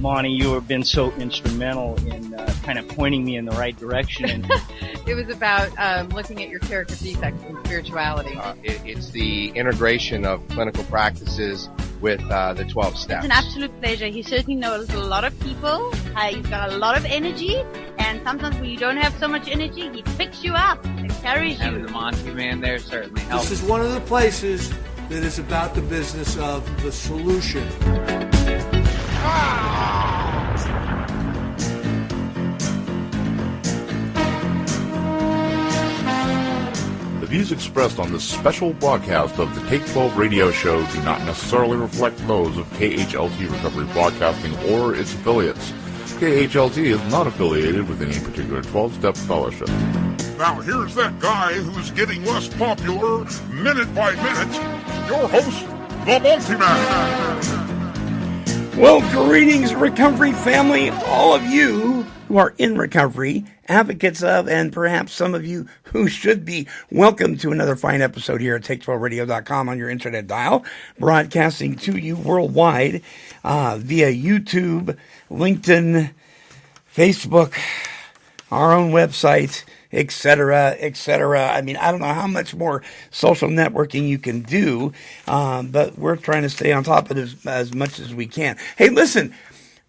Monty, you have been so instrumental in kind of pointing me in the right direction. And it was about looking at your character defects in spirituality. It's the integration of clinical practices with the 12 steps. It's an absolute pleasure. He certainly knows a lot of people. He's got a lot of energy, and sometimes when you don't have so much energy, he picks you up and carries you. Having the Monty man there certainly helps. This is one of the places that is about the business of the solution. The views expressed on this special broadcast of the Take 12 radio show do not necessarily reflect those of KHLT Recovery Broadcasting or its affiliates. KHLT is not affiliated with any particular 12-step fellowship. Now here's that guy who's getting less popular minute by minute. Your host, the Multi-Man. Well, greetings, recovery family, all of you who are in recovery, advocates of, and perhaps some of you who should be. Welcome to another fine episode here at Take12Radio.com on your internet dial, broadcasting to you worldwide via YouTube, LinkedIn, Facebook, our own website, etc., etc. I mean, I don't know how much more social networking you can do, but we're trying to stay on top of it as much as we can. Hey, listen,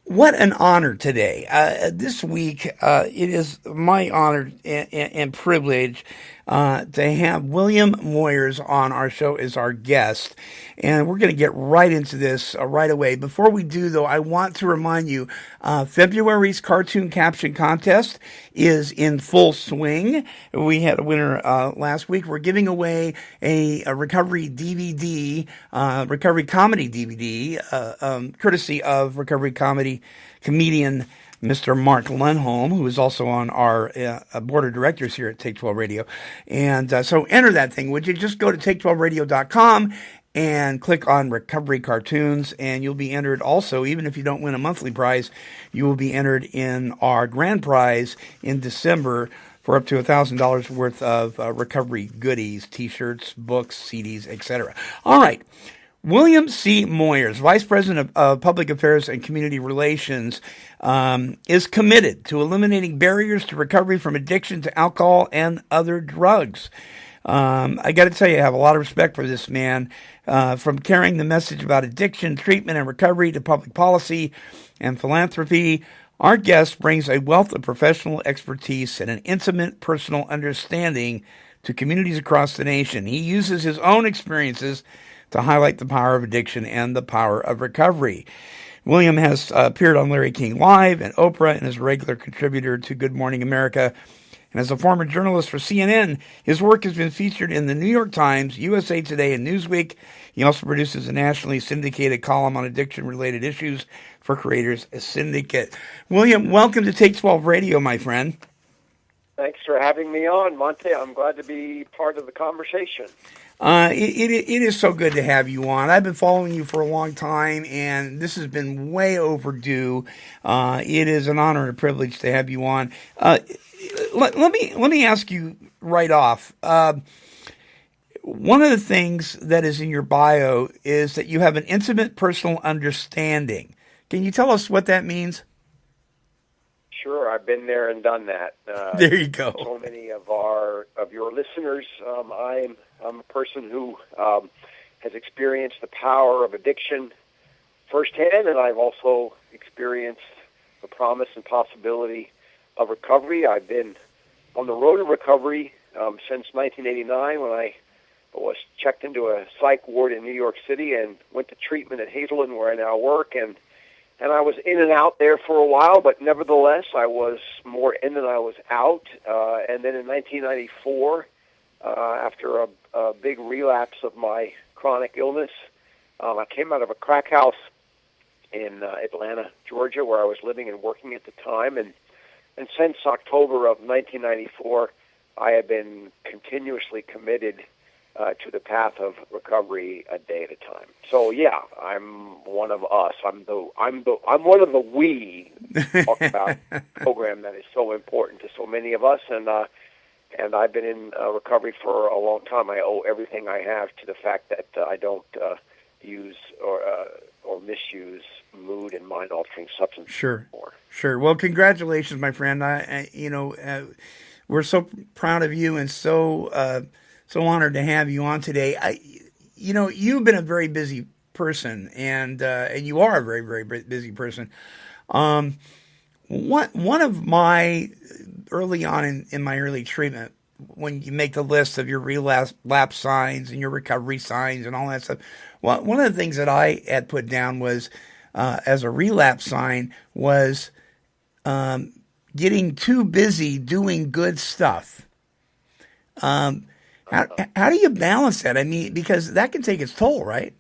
what an honor today. This week, it is my honor and privilege to have William Moyers on our show as our guest. And we're going to get right into this right away. Before we do, though, I want to remind you, February's cartoon caption contest is in full swing. We had a winner last week. We're giving away a recovery DVD, recovery comedy DVD, courtesy of recovery comedian Mr. Mark Lundholm, who is also on our board of directors here at Take 12 Radio. And so enter that thing. Would you just go to Take12Radio.com and click on Recovery Cartoons, and you'll be entered also, even if you don't win a monthly prize, you will be entered in our grand prize in December for up to $1,000 worth of recovery goodies, T-shirts, books, CDs, etc. All right. William C. Moyers, Vice President of Public Affairs and Community Relations, is committed to eliminating barriers to recovery from addiction to alcohol and other drugs. I got to tell you, I have a lot of respect for this man, from carrying the message about addiction, treatment, and recovery to public policy and philanthropy. Our guest brings a wealth of professional expertise and an intimate personal understanding to communities across the nation. He uses his own experiences to highlight the power of addiction and the power of recovery. William has appeared on Larry King Live and Oprah and is a regular contributor to Good Morning America. And as a former journalist for CNN, his work has been featured in the New York Times, USA Today, and Newsweek. He also produces a nationally syndicated column on addiction-related issues for Creators Syndicate. William, welcome to Take 12 Radio, my friend. Thanks for having me on, Monte. I'm glad to be part of the conversation. It is so good to have you on. I've been following you for a long time, and this has been way overdue. It is an honor and a privilege to have you on. Let me ask you right off. One of the things that is in your bio is that you have an intimate personal understanding. Can you tell us what that means? Sure, I've been there and done that. There you go. So many of your listeners, I'm a person who has experienced the power of addiction firsthand, and I've also experienced the promise and possibility of recovery. I've been on the road to recovery since 1989, when I was checked into a psych ward in New York City and went to treatment at Hazelden, where I now work, and I was in and out there for a while, but nevertheless, I was more in than I was out. And then in 1994, after a big relapse of my chronic illness, I came out of a crack house in Atlanta, Georgia, where I was living and working at the time. And since October of 1994, I have been continuously committed to the path of recovery a day at a time. So yeah, I'm one of us. I'm one of the we talk about program that is so important to so many of us, and I've been in recovery for a long time. I owe everything I have to the fact that I don't use or misuse mood and mind-altering substances Sure. anymore. Sure. Well, congratulations, my friend. We're so proud of you and so honored to have you on today. You've been a very busy person, and you are a very, very busy person. One of my early on in my early treatment, when you make the list of your relapse signs and your recovery signs and all that stuff, well, one of the things that I had put down was as a relapse sign was getting too busy doing good stuff. How do you balance that? I mean, because that can take its toll, right?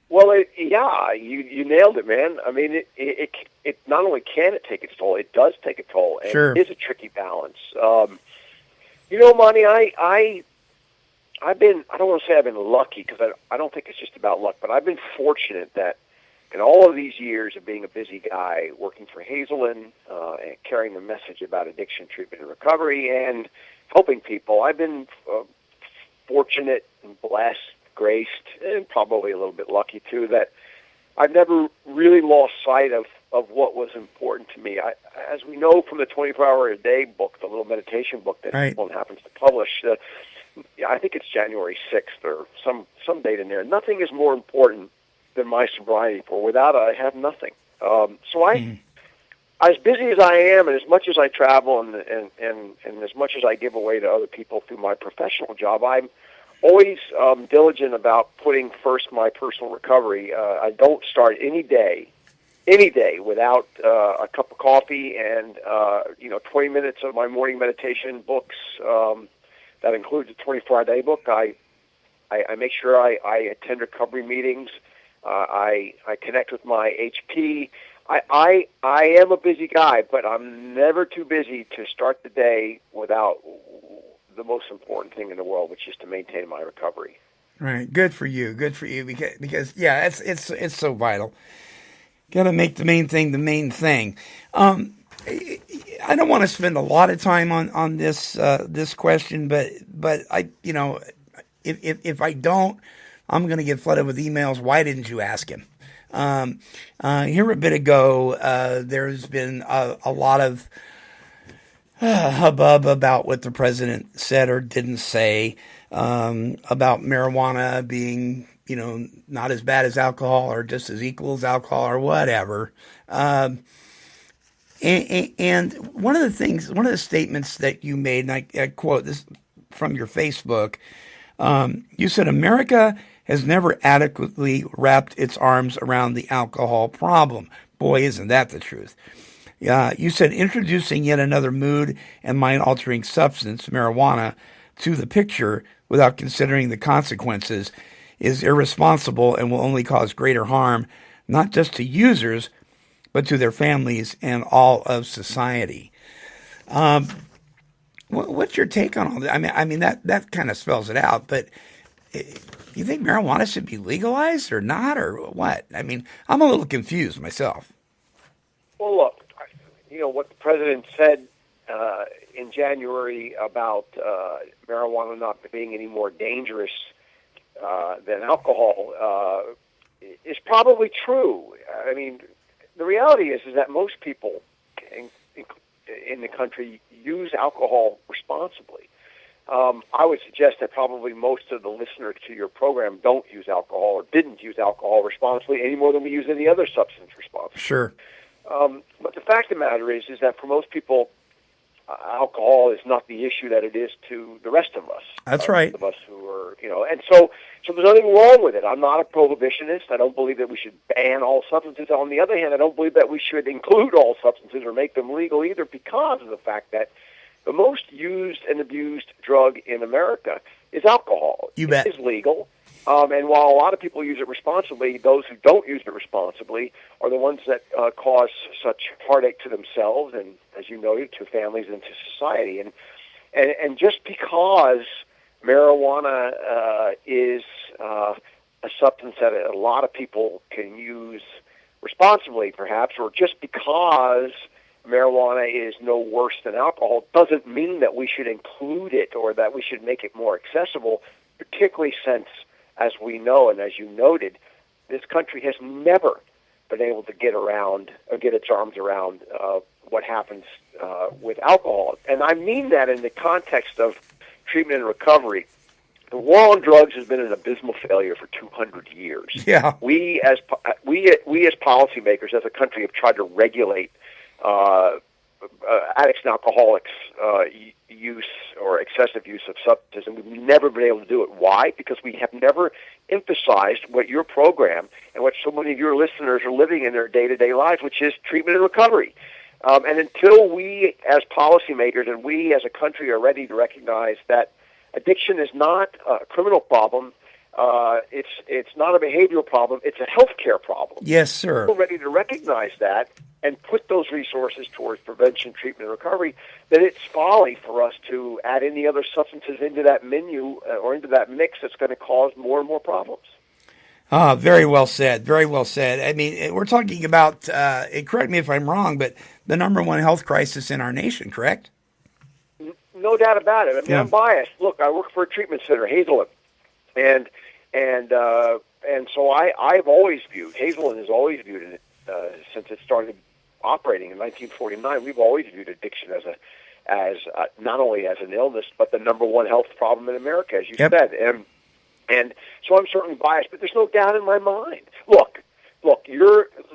Well, you nailed it, man. I mean, it not only can it take its toll, it does take a toll, and Sure. it is a tricky balance. Monty, I don't want to say I've been lucky, because I don't think it's just about luck, but I've been fortunate that in all of these years of being a busy guy, working for Hazelden, and carrying the message about addiction treatment and recovery and helping people, I've been fortunate and blessed, graced, and probably a little bit lucky too, that I've never really lost sight of what was important to me. As we know from the 24-hour-a-day book, the little meditation book that Right. one happens to publish, I think it's January 6th or some date in there. Nothing is more important than my sobriety, for without it, I have nothing. As busy as I am, and as much as I travel, and as much as I give away to other people through my professional job, I'm always diligent about putting first my personal recovery. I don't start any day without a cup of coffee and 20 minutes of my morning meditation books. That includes a 24-hour-a-day book. I make sure I attend recovery meetings. I connect with my HP. I am a busy guy, but I'm never too busy to start the day without the most important thing in the world, which is to maintain my recovery. Right. Good for you. Good for you. Because yeah, it's so vital. Got to make the main thing the main thing. I don't want to spend a lot of time on this question, but I if I don't, I'm going to get flooded with emails. Why didn't you ask him? Here a bit ago, there's been a lot of hubbub about what the president said or didn't say about marijuana being, not as bad as alcohol or just as equal as alcohol or whatever. And one of the statements that you made, and I quote this from your Facebook, you said, America has never adequately wrapped its arms around the alcohol problem. Boy, isn't that the truth. You said introducing yet another mood and mind-altering substance, marijuana, to the picture without considering the consequences is irresponsible and will only cause greater harm, not just to users, but to their families and all of society. What's your take on all that? I mean that kind of spells it out, but you think marijuana should be legalized or not, or what? I mean, I'm a little confused myself. Well, look, what the president said in January about marijuana not being any more dangerous than alcohol is probably true. I mean, the reality is that most people in the country use alcohol responsibly. I would suggest that probably most of the listeners to your program don't use alcohol or didn't use alcohol responsibly any more than we use any other substance responsibly. Sure. But the fact of the matter is that for most people, alcohol is not the issue that it is to the rest of us. That's right. Of us who are, and so there's nothing wrong with it. I'm not a prohibitionist. I don't believe that we should ban all substances. On the other hand, I don't believe that we should include all substances or make them legal either, because of the fact that the most used and abused drug in America is alcohol. You bet. It is legal. And while a lot of people use it responsibly, those who don't use it responsibly are the ones that cause such heartache to themselves and, as you noted, to families and to society. And just because marijuana is a substance that a lot of people can use responsibly, perhaps, or just because marijuana is no worse than alcohol, doesn't mean that we should include it or that we should make it more accessible, particularly since, as we know and as you noted, this country has never been able to get its arms around what happens with alcohol. And I mean that in the context of treatment and recovery. The war on drugs has been an abysmal failure for 200 years. Yeah. We as policymakers, as a country, have tried to regulate addicts and alcoholics' use or excessive use of substances, and we've never been able to do it. Why? Because we have never emphasized what your program and what so many of your listeners are living in their day-to-day lives, which is treatment and recovery. And until we as policymakers and we as a country are ready to recognize that addiction is not a criminal problem, it's not a behavioral problem, it's a healthcare problem. Yes, sir. We're ready to recognize that and put those resources towards prevention, treatment, and recovery, then it's folly for us to add any other substances into that menu or into that mix that's going to cause more and more problems. Very well said. Very well said. I mean, we're talking about, correct me if I'm wrong, but the number one health crisis in our nation, correct? No doubt about it. I mean, Yeah. I'm biased. Look, I work for a treatment center, Hazelden, and so I've always viewed, Hazelden has always viewed it since it started operating in 1949. We've always viewed addiction as not only as an illness, but the number one health problem in America, as you Yep. said. And so I'm certainly biased, but there's no doubt in my mind. Look,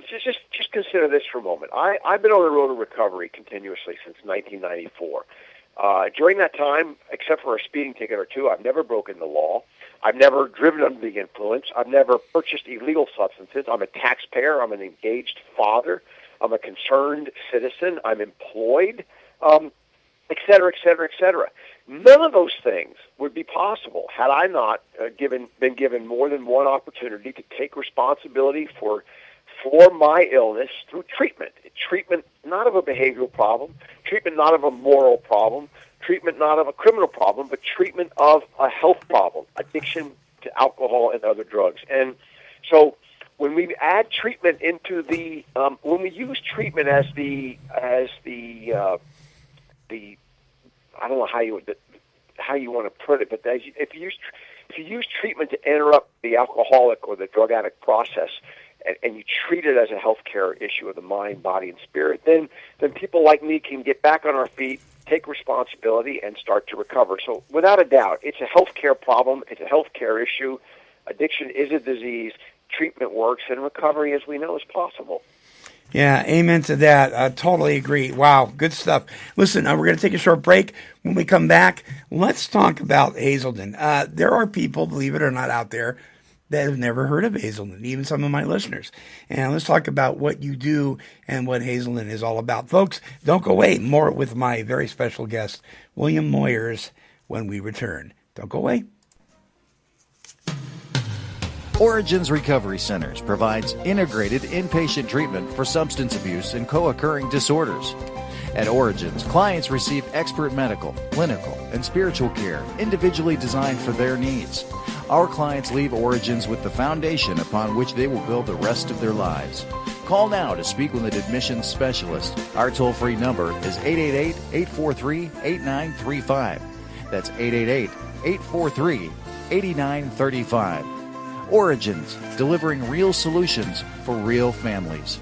just consider this for a moment. I've been on the road to recovery continuously since 1994. During that time, except for a speeding ticket or two, I've never broken the law. I've never driven under the influence. I've never purchased illegal substances. I'm a taxpayer. I'm an engaged father. I'm a concerned citizen. I'm employed, et cetera, et cetera, et cetera. None of those things would be possible had I not been given more than one opportunity to take responsibility for my illness through treatment. Treatment not of a behavioral problem, treatment not of a moral problem, treatment not of a criminal problem, but treatment of a health problem, addiction to alcohol and other drugs. And so when we add treatment into the, when we use treatment as the I don't know how you want to put it, but if you use treatment to interrupt the alcoholic or the drug addict process, and you treat it as a healthcare issue of the mind, body, and spirit, then people like me can get back on our feet, take responsibility, and start to recover. So without a doubt, it's a healthcare problem. It's a healthcare issue. Addiction is a disease. Treatment works, and recovery, as we know, is possible. Yeah, amen to that. I totally agree. Wow, good stuff. Listen, we're going to take a short break. When we come back, let's talk about Hazelden. There are people, believe it or not, out there that have never heard of Hazelden, even some of my listeners. And let's talk about what you do and what Hazelden is all about. Folks, don't go away. More with my very special guest, William Moyers, when we return. Don't go away. Origins Recovery Centers provides integrated inpatient treatment for substance abuse and co-occurring disorders. At Origins, clients receive expert medical, clinical, and spiritual care individually designed for their needs. Our clients leave Origins with the foundation upon which they will build the rest of their lives. Call now to speak with an admissions specialist. Our toll-free number is 888-843-8935. That's 888-843-8935. Origins, delivering real solutions for real families.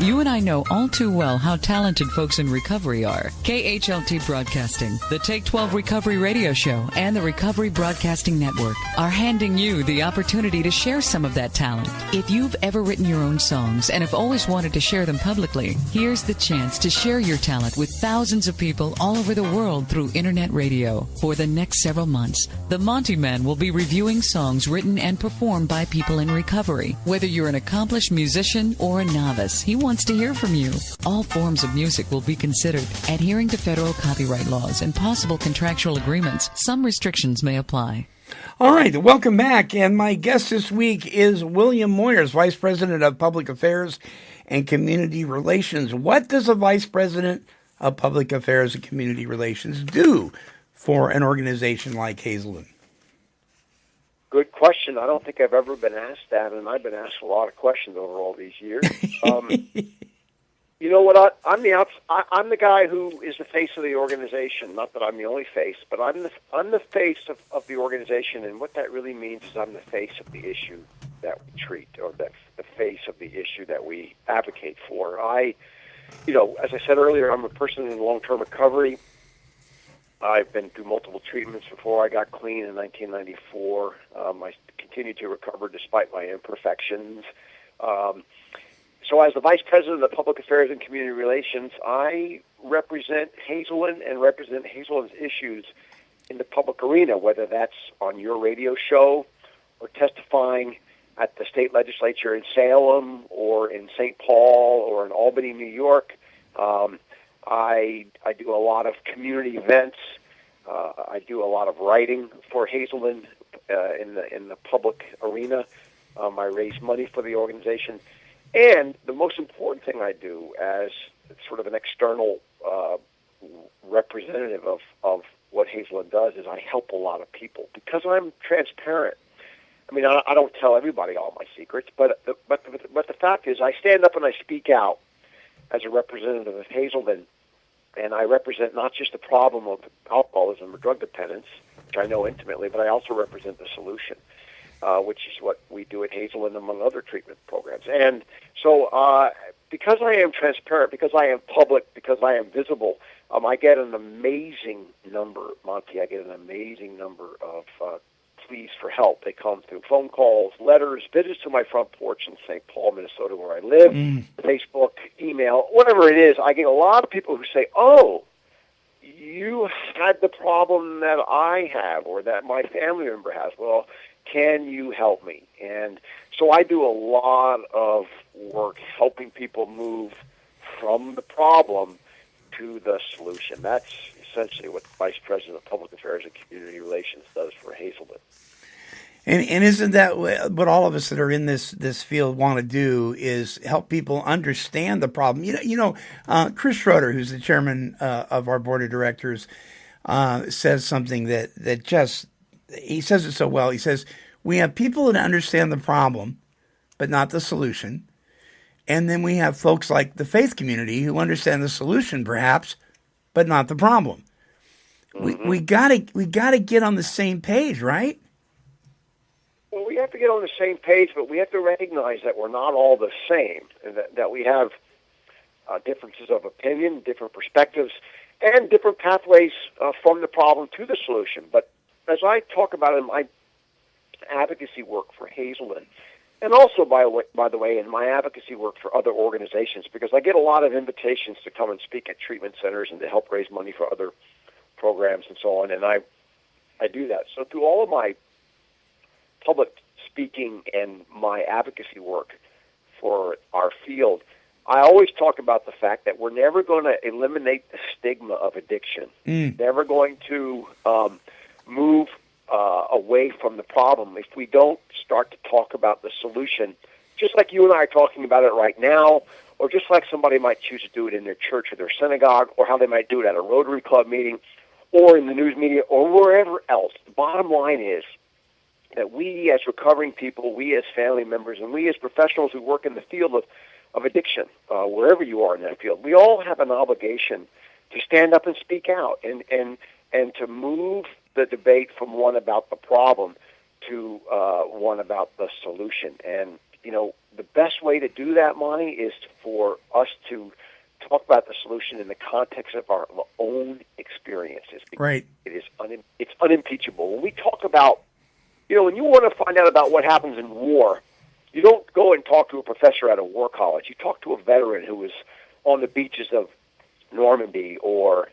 You and I know all too well how talented folks in recovery are. KHLT Broadcasting, the Take 12 Recovery Radio Show, and the Recovery Broadcasting Network are handing you the opportunity to share some of that talent. If you've ever written your own songs and have always wanted to share them publicly, here's the chance to share your talent with thousands of people all over the world through internet radio. For the next several months, the Monty Man will be reviewing songs written and performed by people in recovery. Whether you're an accomplished musician or a novice, he wants to hear from you. All forms of music will be considered. Adhering to federal copyright laws and possible contractual agreements, some restrictions may apply. All right, welcome back. And my guest this week is William Moyers, Vice President of Public Affairs and Community Relations. What does a Vice President of Public Affairs and Community Relations do for an organization like Hazelden? Good question. I don't think I've ever been asked that, and I've been asked a lot of questions over all these years. You know what? I'm the guy who is the face of the organization. Not that I'm the only face, but I'm the face of the organization, and what that really means is I'm the face of the issue that we treat, or the face of the issue that we advocate for. As I said earlier, I'm a person in long-term recovery. I've been through multiple treatments before I got clean in 1994. I continue to recover despite my imperfections. So as the Vice President of Public Affairs and Community Relations, I represent Hazelden and represent Hazelden's issues in the public arena, whether that's on your radio show or testifying at the state legislature in Salem or in St. Paul or in Albany, New York. I do a lot of community events. I do a lot of writing for Hazelden in the public arena. I raise money for the organization. And the most important thing I do as sort of an external representative of what Hazelden does is I help a lot of people because I'm transparent. I mean, I don't tell everybody all my secrets, but the fact is I stand up and I speak out as a representative of Hazelden, and I represent not just the problem of alcoholism or drug dependence, which I know intimately, but I also represent the solution, which is what we do at Hazelden among other treatment programs. And so because I am transparent, because I am public, because I am visible, I get an amazing number, Monty, of pleas for help. They come through phone calls, letters, visits to my front porch in St. Paul, Minnesota, where I live, Facebook, email, whatever it is. I get a lot of people who say, oh, you had the problem that I have or that my family member has. Well, can you help me? And so I do a lot of work helping people move from the problem to the solution. That's essentially what the Vice President of Public Affairs and Community Relations does for Hazelden. And isn't that what all of us that are in this field want to do, is help people understand the problem? Chris Schroeder, who's the chairman of our board of directors, says something that just, he says it so well. He says, we have people that understand the problem, but not the solution. And then we have folks like the faith community who understand the solution, perhaps, but not the problem. Mm-hmm. We gotta get on the same page, right? Well, we have to get on the same page, but we have to recognize that we're not all the same, and that we have differences of opinion, different perspectives, and different pathways from the problem to the solution. But as I talk about in my advocacy work for Hazelden, and also, by the way, in my advocacy work for other organizations, because I get a lot of invitations to come and speak at treatment centers and to help raise money for other programs and so on, and I do that. So through all of my public speaking and my advocacy work for our field, I always talk about the fact that we're never going to eliminate the stigma of addiction, never going to move away from the problem if we don't start to talk about the solution, just like you and I are talking about it right now, or just like somebody might choose to do it in their church or their synagogue, or how they might do it at a Rotary Club meeting, or in the news media, or wherever else. The bottom line is that we as recovering people, we as family members, and we as professionals who work in the field of addiction, wherever you are in that field, we all have an obligation to stand up and speak out and to move the debate from one about the problem to one about the solution. And, the best way to do that, Monty, is for us to talk about the solution in the context of our own experiences. Right. It's unimpeachable. When we talk about, when you want to find out about what happens in war, you don't go and talk to a professor at a war college. You talk to a veteran who was on the beaches of Normandy or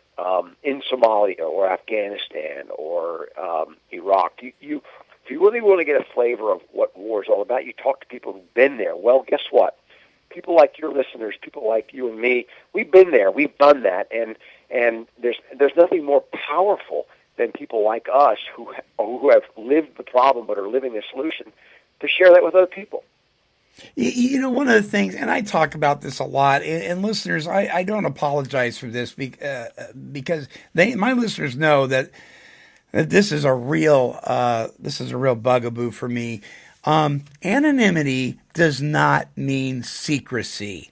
in Somalia or Afghanistan or Iraq. If you really want to get a flavor of what war is all about, you talk to people who've been there. Well, guess what? People like your listeners, people like you and me, we've been there. We've done that, and there's nothing more powerful than people like us who have lived the problem but are living the solution to share that with other people. One of the things, and I talk about this a lot, and listeners, I don't apologize for this because my listeners know that this is a real bugaboo for me. Anonymity does not mean secrecy.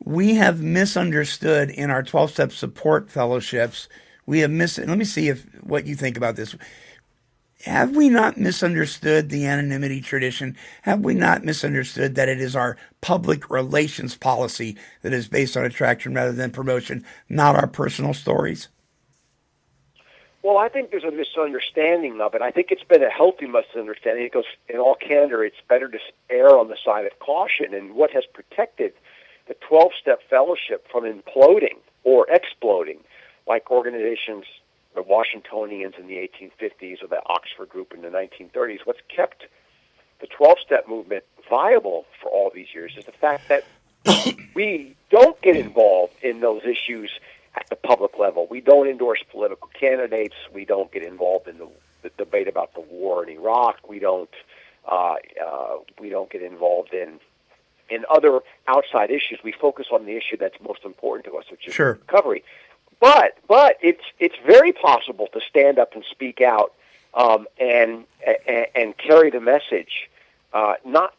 We have misunderstood in our 12-step support fellowships. Let me see what you think about this. have we not misunderstood the anonymity tradition? Have we not misunderstood that it is our public relations policy that is based on attraction rather than promotion, not our personal stories? Well, I think there's a misunderstanding of it. I think it's been a healthy misunderstanding because, in all candor, it's better to err on the side of caution. And what has protected the 12-step fellowship from imploding or exploding, like organizations, the Washingtonians in the 1850s or the Oxford Group in the 1930s, what's kept the 12-step movement viable for all these years is the fact that we don't get involved in those issues at the public level. We don't endorse political candidates. We don't get involved in the debate about the war in Iraq. We don't get involved in other outside issues. We focus on the issue that's most important to us, which is recovery. But it's very possible to stand up and speak out and carry the message, not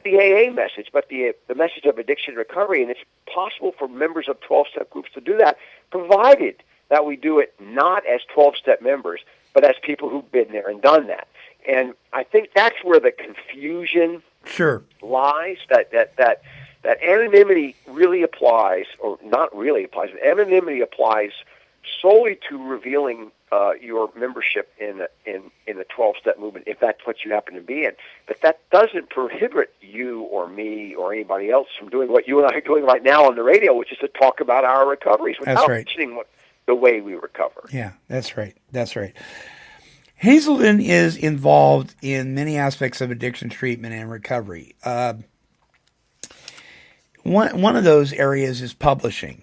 the AA message, but the message of addiction recovery. And it's possible for members of 12-step groups to do that, provided that we do it not as 12-step members, but as people who've been there and done that. And I think that's where the confusion lies, that anonymity really applies, or not really applies, but anonymity applies solely to revealing your membership in the 12-step movement, if that's what you happen to be in. But that doesn't prohibit you or me or anybody else from doing what you and I are doing right now on the radio, which is to talk about our recoveries without mentioning the way we recover. Yeah, that's right. That's right. Hazelden is involved in many aspects of addiction treatment and recovery. One of those areas is publishing.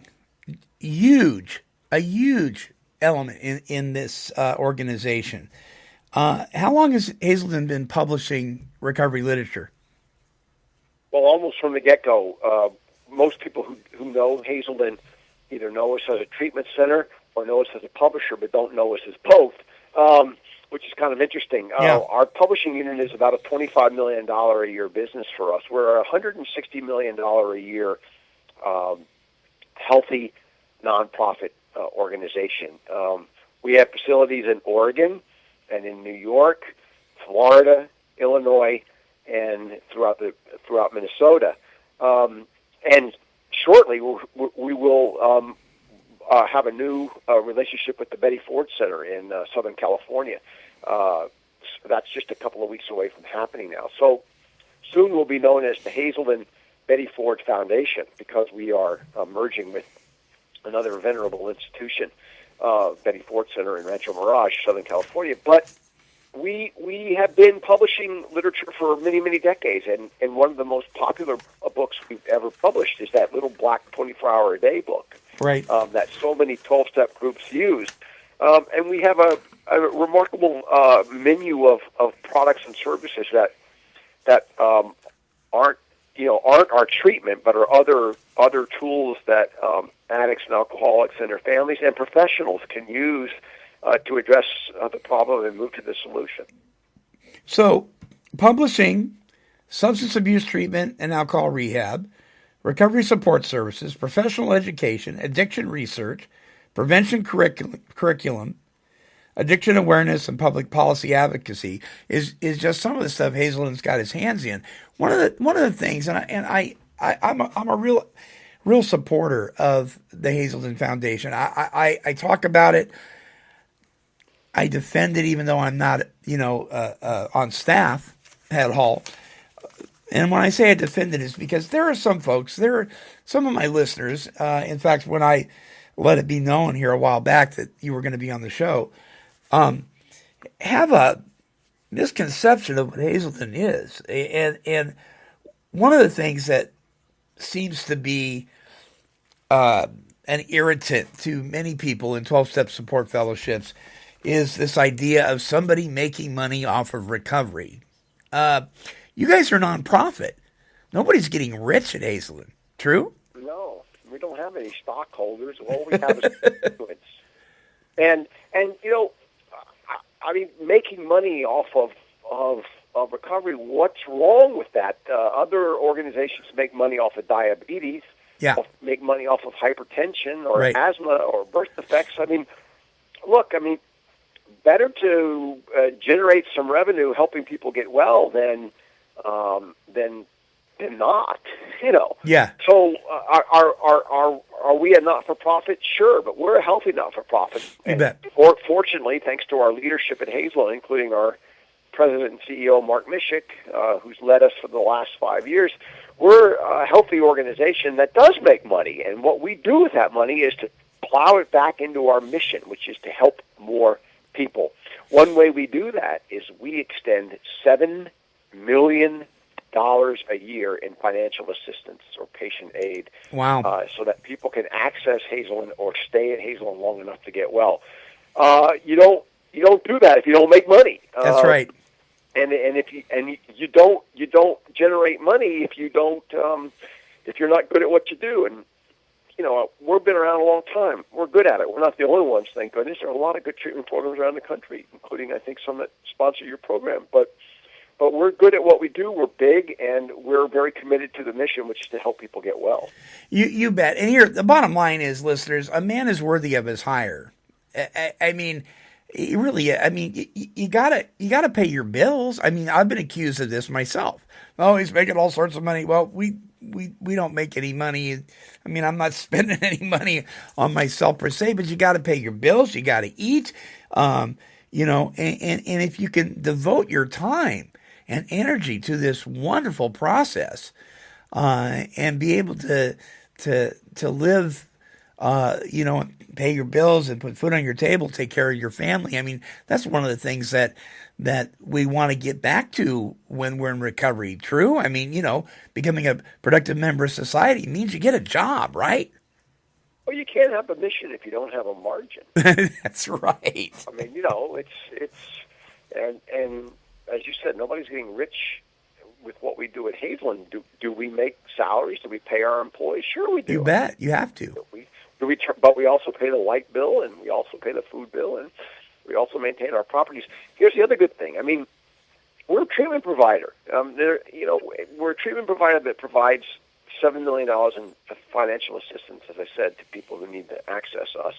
A huge element in this organization. How long has Hazelden been publishing recovery literature? Well, almost from the get-go. Most people who know Hazelden either know us as a treatment center or know us as a publisher, but don't know us as both, which is kind of interesting. Our publishing unit is about a $25 million a year business for us. We're a $160 million a year healthy nonprofit organization. We have facilities in Oregon and in New York, Florida, Illinois, and throughout Minnesota. And shortly, we will have a new relationship with the Betty Ford Center in Southern California. That's just a couple of weeks away from happening now. So soon we'll be known as the Hazelden Betty Ford Foundation because we are merging with another venerable institution, Betty Ford Center in Rancho Mirage, Southern California. But we have been publishing literature for many, many decades, and one of the most popular books we've ever published is that little black 24-hour-a-day book. Right. That so many 12-step groups use. And we have a remarkable menu of products and services that aren't our treatment, but are other tools that addicts and alcoholics and their families and professionals can use to address the problem and move to the solution. So, publishing, substance abuse treatment and alcohol rehab, recovery support services, professional education, addiction research, prevention curriculum, addiction awareness, and public policy advocacy is just some of the stuff Hazelden's got his hands in. One of the things, I'm a real supporter of the Hazelden Foundation. I talk about it. I defend it, even though I'm not on staff at Hall. And when I say I defend it, it's because there are some folks, there are some of my listeners, in fact, when I let it be known here a while back that you were going to be on the show, have a misconception of what Hazelden is. And one of the things that seems to be an irritant to many people in 12-step support fellowships is this idea of somebody making money off of recovery. You guys are a nonprofit. Nobody's getting rich at Hazelden. True? No, we don't have any stockholders. All we have is influence. And I mean, making money off of recovery, what's wrong with that? Other organizations make money off of diabetes, make money off of hypertension or asthma or birth defects. I mean, look, better to generate some revenue helping people get well than not, you know. Yeah. So are we a not-for-profit? Sure, but we're a healthy not-for-profit. You bet. Fortunately, thanks to our leadership at Hazelden, including our president and CEO, Mark Mishik, who's led us for the last 5 years, we're a healthy organization that does make money. And what we do with that money is to plow it back into our mission, which is to help more people. One way we do that is we extend $7 million a year in financial assistance or patient aid. Wow. So that people can access Hazelden or stay at Hazelden long enough to get well. You don't do that if you don't make money. That's right. And if you don't generate money if you don't if you're not good at what you do. And you know, we've been around a long time. We're good at it. We're not the only ones, thank goodness. There are a lot of good treatment programs around the country, including I think some that sponsor your program. But we're good at what we do. We're big, and we're very committed to the mission, which is to help people get well. You bet. And here, the bottom line is, listeners, a man is worthy of his hire. I mean, really, I mean, you gotta pay your bills. I mean, I've been accused of this myself. Oh, he's making all sorts of money. Well, we don't make any money. I mean, I'm not spending any money on myself per se, but you got to pay your bills. You got to eat. You know, and if you can devote your time and energy to this wonderful process, and be able to live, you know, pay your bills and put food on your table, take care of your family. I mean, that's one of the things that we want to get back to when we're in recovery. True? I mean, you know, becoming a productive member of society means you get a job, right? Well, you can't have a mission if you don't have a margin. That's right. I mean, you know, it's and as you said, nobody's getting rich with what we do at Hazelden. Do we make salaries? Do we pay our employees? Sure we do. You bet. You have to. But we also pay the light bill, and we also pay the food bill, and we also maintain our properties. Here's the other good thing. I mean, we're a treatment provider. We're a treatment provider that provides $7 million in financial assistance, as I said, to people who need to access us.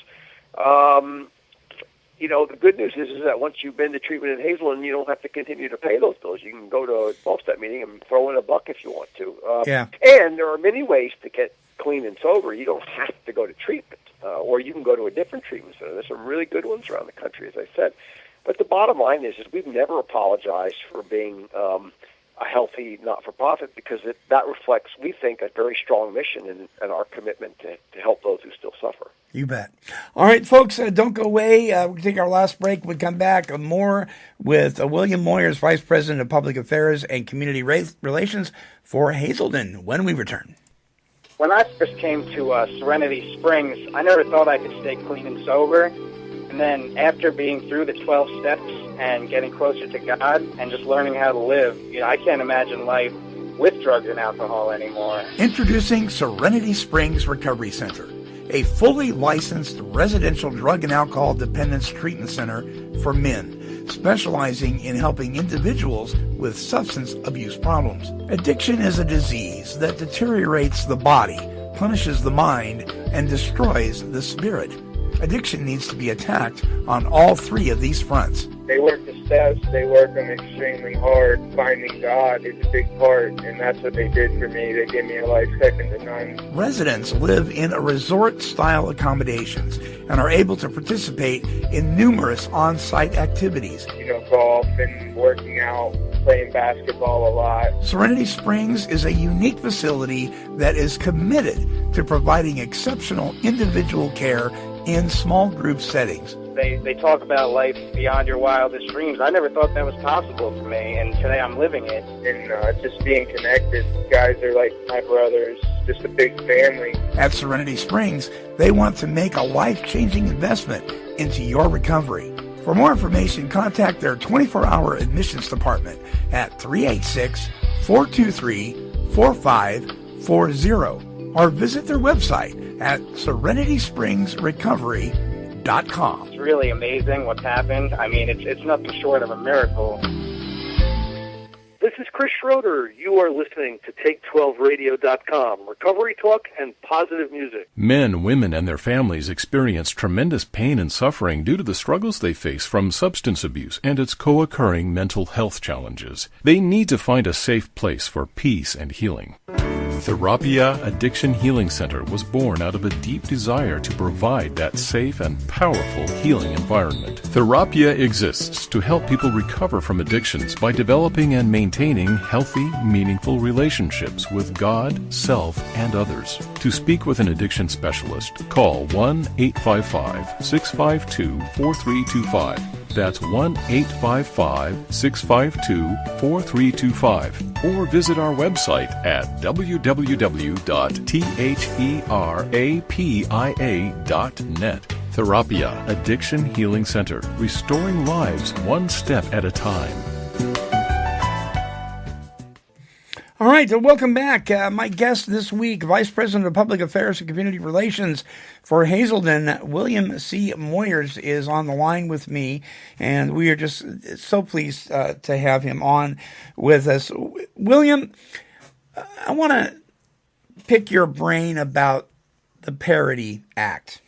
You know, the good news is that once you've been to treatment at Hazelden, you don't have to continue to pay those bills. You can go to a 12-step meeting and throw in a buck if you want to. Yeah. And there are many ways to get clean and sober. You don't have to go to treatment, or you can go to a different treatment center. There's some really good ones around the country, as I said. But the bottom line is we've never apologized for being a healthy not-for-profit, because that reflects, we think, a very strong mission and our commitment to help those who still suffer. You bet. All right, folks, don't go away. We'll take our last break. We'll come back more with William Moyers, Vice President of Public Affairs and Community Relations for Hazelden, when we return. When I first came to Serenity Springs, I never thought I could stay clean and sober. And then after being through the 12 steps and getting closer to God and just learning how to live, you know, I can't imagine life with drugs and alcohol anymore. Introducing Serenity Springs Recovery Center, a fully licensed residential drug and alcohol dependence treatment center for men, specializing in helping individuals with substance abuse problems. Addiction is a disease that deteriorates the body, punishes the mind, and destroys the spirit. Addiction needs to be attacked on all three of these fronts. They work the steps, they work them extremely hard. Finding God is a big part, and that's what they did for me. They gave me a life second to none. Residents live in a resort-style accommodations and are able to participate in numerous on-site activities. You know, golf and working out, playing basketball a lot. Serenity Springs is a unique facility that is committed to providing exceptional individual care in small group settings. They talk about life beyond your wildest dreams. I never thought that was possible for me, and today I'm living it. And just being connected. Guys are like my brothers, just a big family. At Serenity Springs, they want to make a life-changing investment into your recovery. For more information, contact their 24-hour admissions department at 386-423-4540 or visit their website at serenityspringsrecovery.com. It's really amazing what's happened. I mean, it's nothing short of a miracle. This is Chris Schroeder. You are listening to Take12Radio.com, recovery talk and positive music. Men, women, and their families experience tremendous pain and suffering due to the struggles they face from substance abuse and its co-occurring mental health challenges. They need to find a safe place for peace and healing. Therapia Addiction Healing Center was born out of a deep desire to provide that safe and powerful healing environment. Therapia exists to help people recover from addictions by developing and maintaining healthy, meaningful relationships with God, self, and others. To speak with an addiction specialist, call 1-855-652-4325. That's 1-855-652-4325. Or visit our website at www.therapia.net. Therapia Addiction Healing Center, restoring lives one step at a time. All right, so welcome back. My guest this week, Vice President of Public Affairs and Community Relations for Hazelden, William C. Moyers, is on the line with me, and we are just so pleased to have him on with us. William, I want to pick your brain about the Parity Act.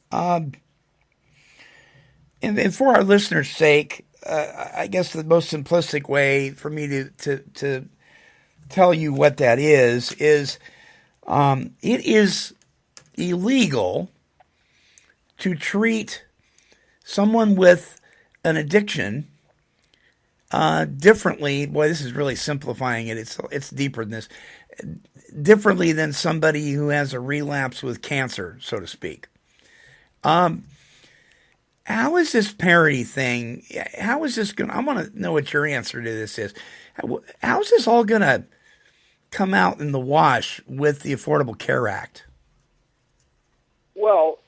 And for our listeners' sake, I guess the most simplistic way for me to tell you what that is it is illegal to treat someone with an addiction differently. Boy, this is really simplifying it. It's deeper than this. Differently than somebody who has a relapse with cancer, so to speak. How is this parity thing? How is this going? I want to know what your answer to this is. How is this all going to come out in the wash with the Affordable Care Act? Well,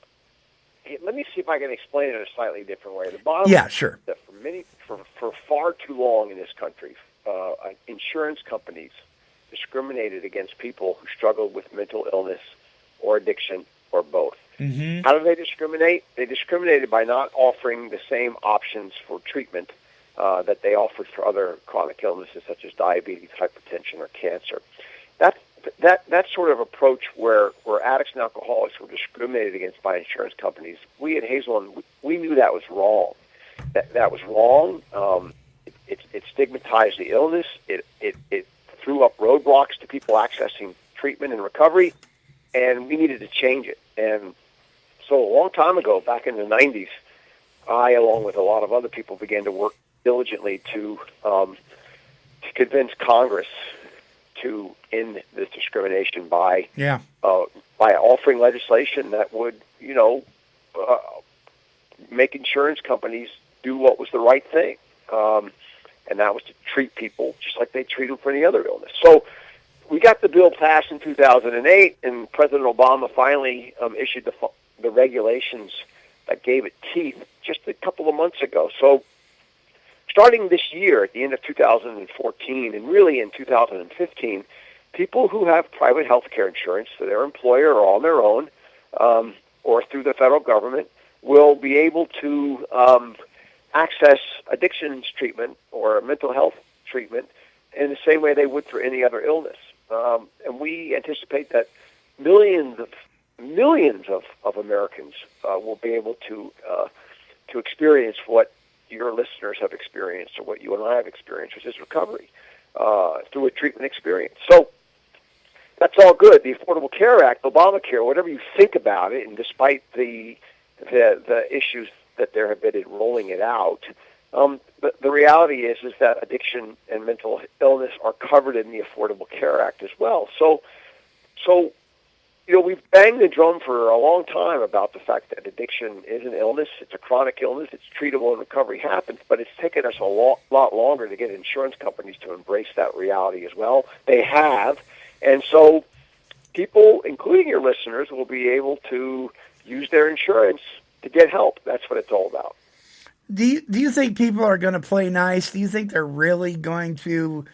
let me see if I can explain it in a slightly different way. The bottom Yeah, sure. That for far too long in this country, insurance companies discriminated against people who struggled with mental illness or addiction or both. Mm-hmm. How do they discriminate? They discriminated by not offering the same options for treatment that they offered for other chronic illnesses such as diabetes, hypertension, or cancer. That sort of approach where addicts and alcoholics were discriminated against by insurance companies, we at Hazelden, we knew that was wrong. That was wrong. It stigmatized the illness. It threw up roadblocks to people accessing treatment and recovery, and we needed to change it. And so a long time ago, back in the 90s, I, along with a lot of other people, began to work diligently to convince Congress to end this discrimination by offering legislation that would, make insurance companies do what was the right thing, and that was to treat people just like they treat them for any other illness. So we got the bill passed in 2008, and President Obama finally issued the regulations that gave it teeth just a couple of months ago. So starting this year, at the end of 2014, and really in 2015, people who have private health care insurance for their employer or on their own, or through the federal government, will be able to access addictions treatment or mental health treatment in the same way they would for any other illness. And we anticipate that millions of Americans will be able to experience what your listeners have experienced, or what you and I have experienced, which is recovery through a treatment experience. So that's all good. The Affordable Care Act, Obamacare, whatever you think about it, and despite the issues that there have been in rolling it out, but the reality is that addiction and mental illness are covered in the Affordable Care Act as well. So we've banged the drum for a long time about the fact that addiction is an illness. It's a chronic illness. It's treatable and recovery happens, but it's taken us a lot longer to get insurance companies to embrace that reality as well. They have. And so people, including your listeners, will be able to use their insurance to get help. That's what it's all about. Do you think people are going to play nice? Do you think they're really going to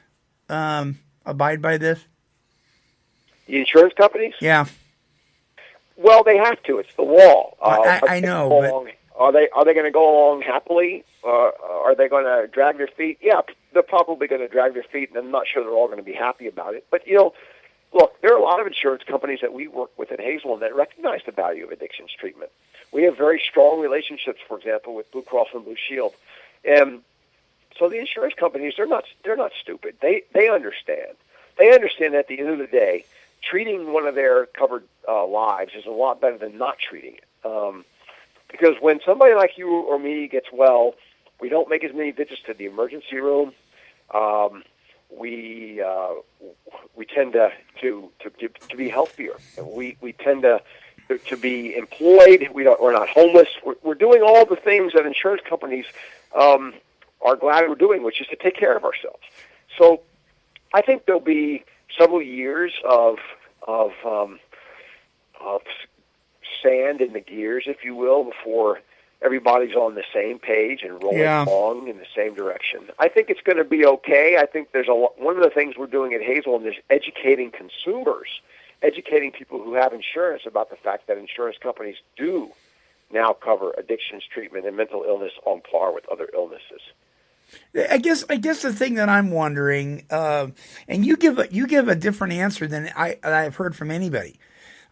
abide by this? The insurance companies? Yeah. Well, they have to. It's the law. I know. Are they going to go along happily? Are they going to drag their feet? Yeah, they're probably going to drag their feet, and I'm not sure they're all going to be happy about it. But, look, there are a lot of insurance companies that we work with at Hazelden that recognize the value of addictions treatment. We have very strong relationships, for example, with Blue Cross and Blue Shield. And so the insurance companies, they're not stupid. They understand. They understand that at the end of the day, treating one of their covered lives is a lot better than not treating it. Because when somebody like you or me gets well, we don't make as many visits to the emergency room. We tend to be healthier. We tend to be employed. We're not homeless. We're doing all the things that insurance companies are glad we're doing, which is to take care of ourselves. So I think there'll be several years of sand in the gears, if you will, before everybody's on the same page and rolling along in the same direction. I think it's going to be okay. I think there's one of the things we're doing at Hazelden is educating consumers, educating people who have insurance about the fact that insurance companies do now cover addictions treatment and mental illness on par with other illnesses. I guess the thing that I'm wondering, and you give a different answer than I've heard from anybody.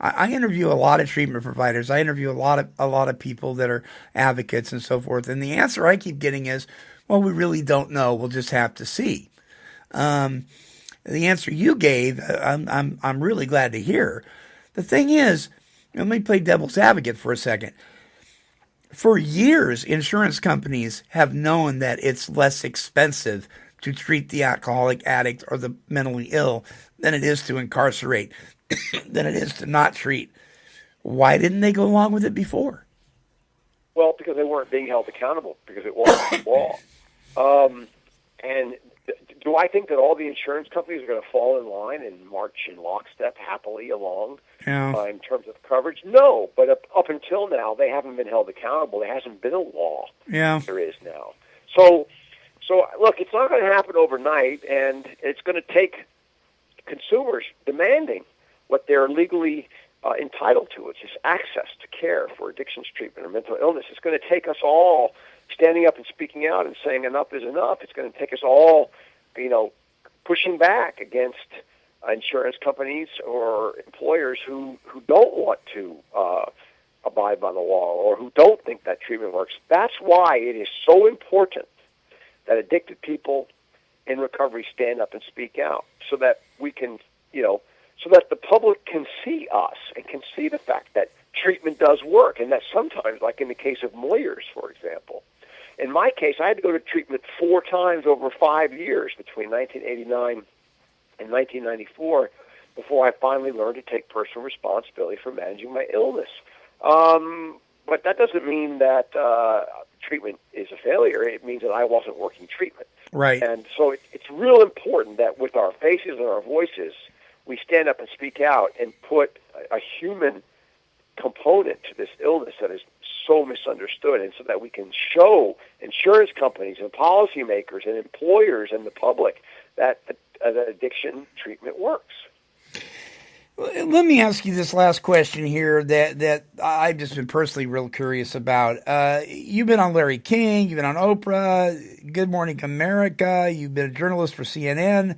I interview a lot of treatment providers. I interview a lot of people that are advocates and so forth. And the answer I keep getting is, well, we really don't know. We'll just have to see. The answer you gave, I'm really glad to hear. The thing is, let me play devil's advocate for a second. For years, insurance companies have known that it's less expensive to treat the alcoholic addict or the mentally ill than it is to incarcerate, than it is to not treat. Why didn't they go along with it before? Well, because they weren't being held accountable, because it wasn't law. And do I think that all the insurance companies are going to fall in line and march in lockstep happily along in terms of coverage? No, but up until now, they haven't been held accountable. There hasn't been a law. Yeah. There is now. So look, it's not going to happen overnight, and it's going to take consumers demanding what they're legally entitled to, which is access to care for addictions treatment or mental illness. It's going to take us all standing up and speaking out and saying enough is enough. It's going to take us all, pushing back against insurance companies or employers who don't want to abide by the law or who don't think that treatment works. That's why it is so important that addicted people in recovery stand up and speak out so that we can, so that the public can see us and can see the fact that treatment does work, and that sometimes, like in the case of Moyers, for example. In my case, I had to go to treatment 4 times over 5 years between 1989 and 1994 before I finally learned to take personal responsibility for managing my illness. But that doesn't mean that treatment is a failure. It means that I wasn't working treatment. Right. And so it's real important that with our faces and our voices, we stand up and speak out and put a human component to this illness that is so misunderstood, and so that we can show insurance companies and policymakers and employers and the public that addiction treatment works. Let me ask you this last question here that I've just been personally real curious about. You've been on Larry King, you've been on Oprah, Good Morning America, you've been a journalist for CNN,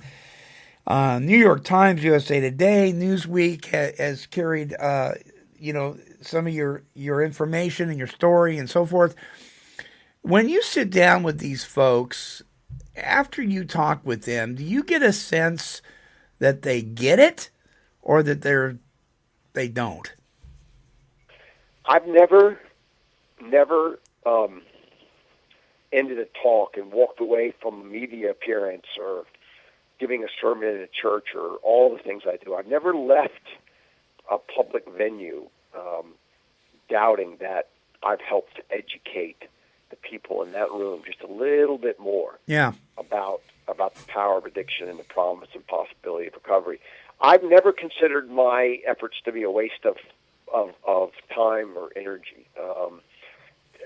New York Times, USA Today, Newsweek has carried some of your information and your story and so forth. When you sit down with these folks, after you talk with them, do you get a sense that they get it or that they don't? I've never ended a talk and walked away from a media appearance or giving a sermon in a church or all the things I do. I've never left a public venue doubting that I've helped to educate the people in that room just a little bit more about the power of addiction and the promise and possibility of recovery. I've never considered my efforts to be a waste of time or energy.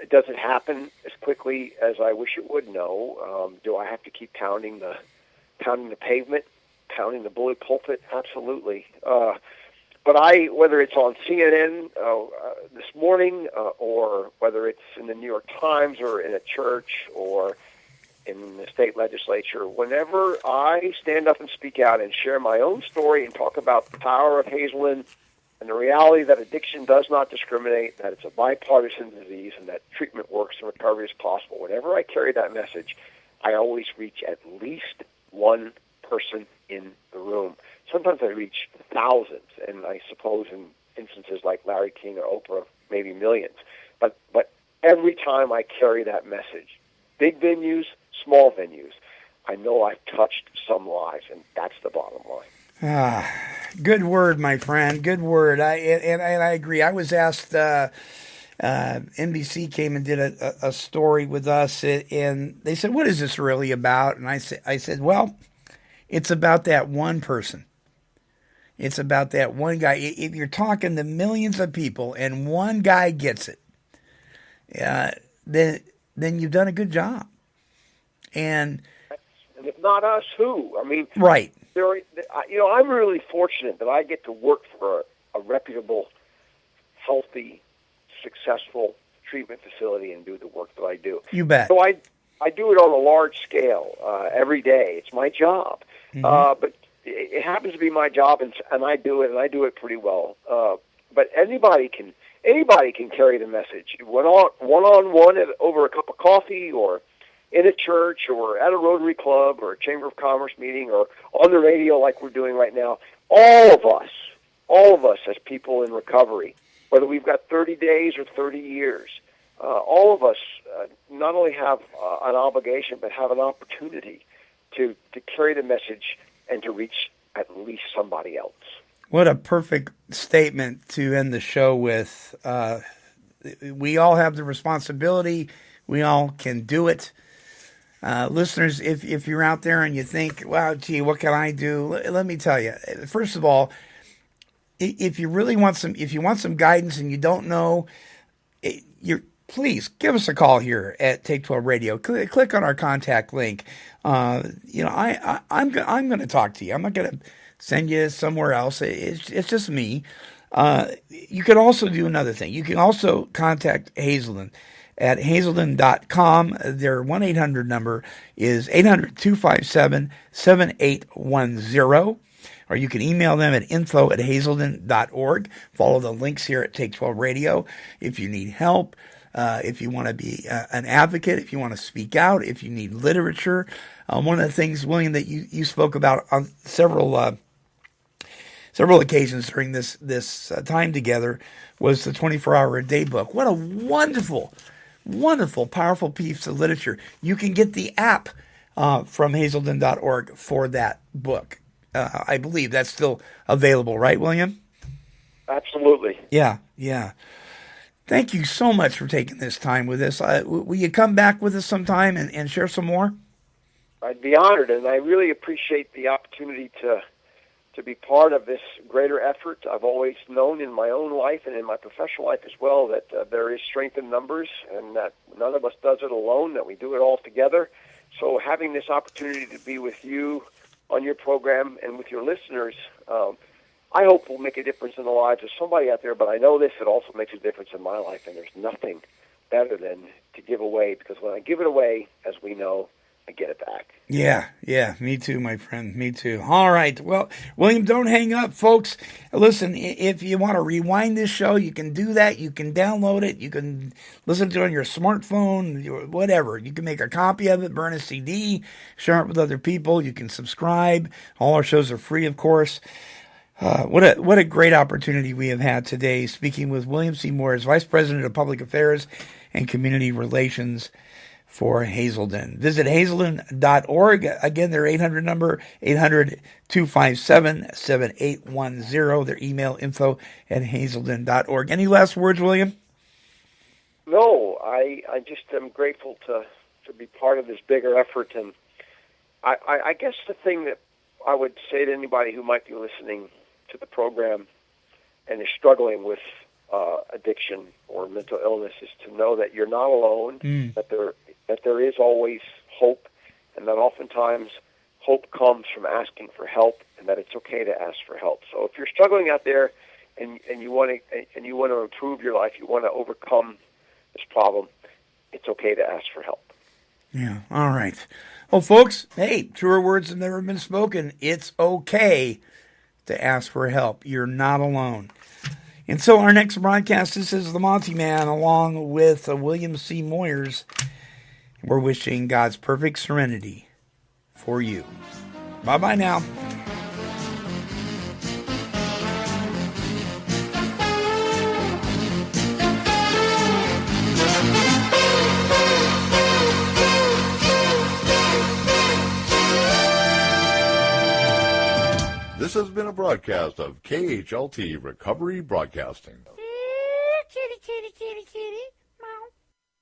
Does it happen as quickly as I wish it would? No. Do I have to keep pounding the pavement, pounding the bully pulpit? Absolutely. But whether it's on CNN this morning, or whether it's in the New York Times, or in a church, or in the state legislature, whenever I stand up and speak out and share my own story and talk about the power of Hazelden and the reality that addiction does not discriminate, that it's a bipartisan disease, and that treatment works and recovery is possible, whenever I carry that message, I always reach at least one person in the room. Sometimes I reach thousands, and I suppose in instances like Larry King or Oprah, maybe millions. But every time I carry that message, big venues, small venues, I know I've touched some lives, and that's the bottom line. Good word, my friend. Good word. I agree. I was asked. NBC came and did a story with us, and they said, "What is this really about?" And I said, "Well, it's about that one person. It's about that one guy. If you're talking to millions of people and one guy gets it, then you've done a good job." And if not us, who? I mean, right. I'm really fortunate that I get to work for a reputable, healthy, successful treatment facility and do the work that I do. You bet. So I do it on a large scale every day. It's my job. Mm-hmm. But it happens to be my job, and I do it, and I do it pretty well. But anybody can carry the message, one-on-one over a cup of coffee, or in a church, or at a Rotary Club, or a Chamber of Commerce meeting, or on the radio like we're doing right now. All of us as people in recovery, whether we've got 30 days or 30 years, all of us not only have an obligation, but have an opportunity to carry the message and to reach at least somebody else. What a perfect statement to end the show with. We all have the responsibility. We all can do it. Listeners, if you're out there and you think, "Wow, gee, what can I do?" Let me tell you. First of all, if you want some guidance and you don't know, please give us a call here at Take 12 Radio. Click on our contact link. I'm going to talk to you. I'm not going to send you somewhere else. It's just me. You can also do another thing. You can also contact Hazelden at hazelden.com. Their 1-800 number is 800-257-7810. Or you can email them at info@hazelden.org. Follow the links here at Take 12 Radio. If you need help, if you want to be an advocate, if you want to speak out, if you need literature. One of the things, William, that you spoke about on several occasions during this time together was the 24-hour-a-day book. What a wonderful, wonderful, powerful piece of literature. You can get the app from hazelden.org for that book. I believe that's still available, right, William? Absolutely. Yeah. Thank you so much for taking this time with us. Will you come back with us sometime and share some more? I'd be honored, and I really appreciate the opportunity to be part of this greater effort. I've always known in my own life and in my professional life as well that there is strength in numbers, and that none of us does it alone, that we do it all together. So having this opportunity to be with you on your program and with your listeners, I hope will make a difference in the lives of somebody out there, but I know this, it also makes a difference in my life, and there's nothing better than to give away, because when I give it away, as we know, I get it back. Yeah, me too, my friend, me too. All right, well, William, don't hang up, folks. Listen, if you want to rewind this show, you can do that. You can download it. You can listen to it on your smartphone, whatever. You can make a copy of it, burn a CD, share it with other people. You can subscribe. All our shows are free, of course. What a great opportunity we have had today, speaking with William C. Moyers, Vice President of Public Affairs and Community Relations for Hazelden. Visit hazelden.org. Again, their 800 number, 800-257-7810. Their email, info@hazelden.org. Any last words, William? No, I just am grateful to be part of this bigger effort. And I guess the thing that I would say to anybody who might be listening to the program and is struggling with addiction or mental illness is to know that you're not alone, that there is always hope, and that oftentimes hope comes from asking for help, and that it's okay to ask for help. So if you're struggling out there and you want to improve your life, you want to overcome this problem, it's okay to ask for help. Yeah, all right. Well, folks, hey, truer words have never been spoken. It's okay to ask for help. You're not alone. And so our next broadcast, this is the Monty Man along with William C. Moyers. We're wishing God's perfect serenity for you. Bye-bye now. This has been a broadcast of KHLT Recovery Broadcasting. Kitty, kitty, kitty, kitty.